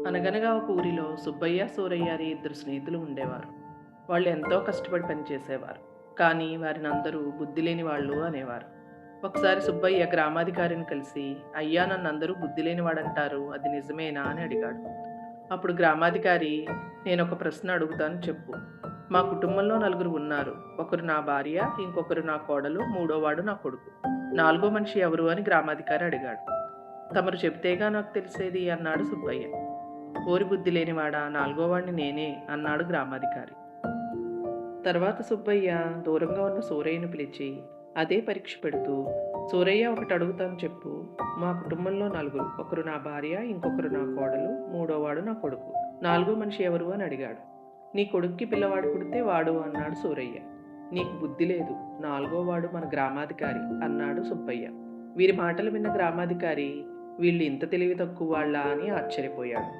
అనగనగా ఒక ఊరిలో సుబ్బయ్య, సూరయ్య అని ఇద్దరు స్నేహితులు ఉండేవారు. వాళ్ళు ఎంతో కష్టపడి పనిచేసేవారు. కానీ వారిని అందరూ బుద్ధి లేని వాళ్ళు అనేవారు. ఒకసారి సుబ్బయ్య గ్రామాధికారిని కలిసి, అయ్యా నన్నందరూ బుద్ధి లేనివాడంటారు, అది నిజమేనా అని అడిగాడు. అప్పుడు గ్రామాధికారి, నేనొక ప్రశ్న అడుగుతాను చెప్పు. మా కుటుంబంలో నలుగురు ఉన్నారు. ఒకరు నా భార్య, ఇంకొకరు నా కోడలు, మూడోవాడు నా కొడుకు. నాలుగో మనిషి ఎవరు అని గ్రామాధికారి అడిగాడు. తమరు చెబితేగా నాకు తెలిసేది అన్నాడు సుబ్బయ్య. ఓరి బుద్ధి లేనివాడా, నాలుగోవాణ్ణి నేనే అన్నాడు గ్రామాధికారి. తర్వాత సుబ్బయ్య దూరంగా ఉన్న సూరయ్యను పిలిచి అదే పరీక్ష పెడుతూ, సూరయ్య ఒకటి అడుగుతాను చెప్పు. మా కుటుంబంలో నలుగురు. ఒకరు నా భార్య, ఇంకొకరు నా కోడలు, మూడోవాడు నా కొడుకు. నాలుగో మనిషి ఎవరు అని అడిగాడు. నీ కొడుక్కి పిల్లవాడు పుడితే వాడు అన్నాడు సూరయ్య. నీకు బుద్ధి లేదు, నాలుగోవాడు మన గ్రామాధికారి అన్నాడు సుబ్బయ్య. వీరి మాటలు విన్న గ్రామాధికారి, వీళ్ళు ఇంత తెలివి తక్కువ వాళ్ళా అని ఆశ్చర్యపోయాడు.